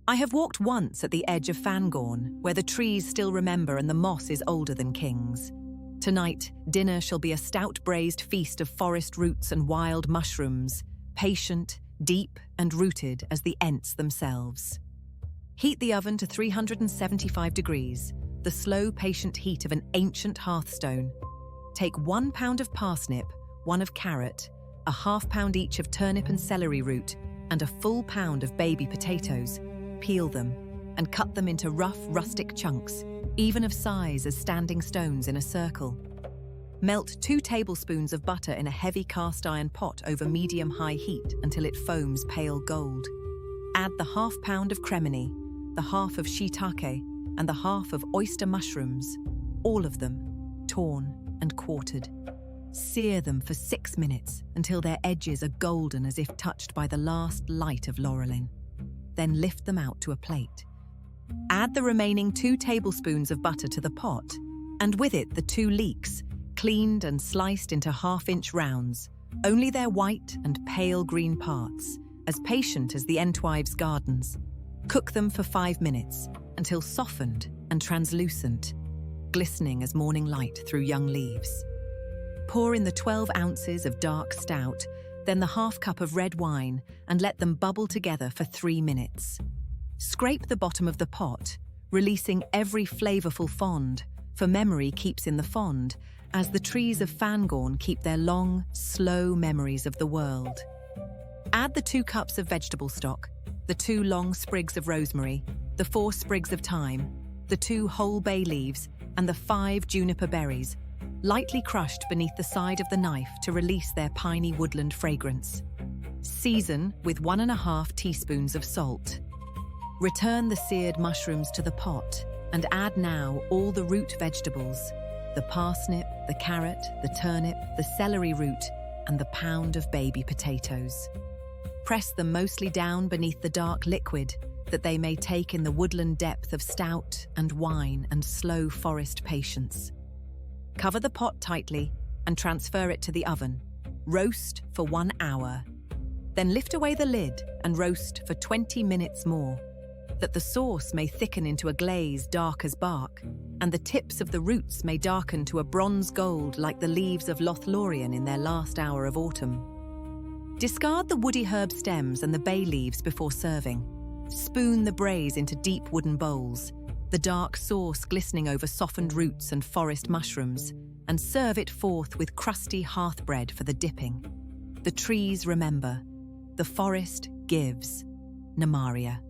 I have walked once at the edge of Fangorn, where the trees still remember and the moss is older than kings. Tonight, dinner shall be a stout braised feast of forest roots and wild mushrooms, patient, deep and rooted as the Ents themselves. Heat the oven to 375 degrees, the slow, patient heat of an ancient hearthstone. Take 1 pound of parsnip, 1 of carrot, a ½ pound each of turnip and celery root, and a full pound of baby potatoes. Peel them and cut them into rough, rustic chunks, even of size as standing stones in a circle. Melt 2 tablespoons of butter in a heavy cast iron pot over medium-high heat until it foams pale gold. Add the ½ pound of cremini, the half of shiitake, and the half of oyster mushrooms, all of them torn and quartered. Sear them for 6 minutes until their edges are golden as if touched by the last light of Laurelin. Then lift them out to a plate. Add the remaining 2 tablespoons of butter to the pot, and with it the 2 leeks, cleaned and sliced into ½ inch rounds, only their white and pale green parts, as patient as the Entwives' gardens. Cook them for 5 minutes until softened and translucent, glistening as morning light through young leaves. Pour in the 12 ounces of dark stout, then the ½ cup of red wine, and let them bubble together for 3 minutes. Scrape the bottom of the pot, releasing every flavourful fond, for memory keeps in the fond, as the trees of Fangorn keep their long, slow memories of the world. Add the 2 cups of vegetable stock, the 2 long sprigs of rosemary, the 4 sprigs of thyme, the 2 whole bay leaves, and the 5 juniper berries, lightly crushed beneath the side of the knife to release their piney woodland fragrance. Season with 1½ teaspoons of salt. Return the seared mushrooms to the pot and add now all the root vegetables, the parsnip, the carrot, the turnip, the celery root, and the pound of baby potatoes. Press them mostly down beneath the dark liquid that they may take in the woodland depth of stout and wine and slow forest patience. Cover the pot tightly and transfer it to the oven. Roast for 1 hour. Then lift away the lid and roast for 20 minutes more, that the sauce may thicken into a glaze dark as bark, and the tips of the roots may darken to a bronze gold like the leaves of Lothlorien in their last hour of autumn. Discard the woody herb stems and the bay leaves before serving. Spoon the braise into deep wooden bowls, the dark sauce glistening over softened roots and forest mushrooms, and serve it forth with crusty hearth bread for the dipping. The trees remember. The forest gives. Namaria.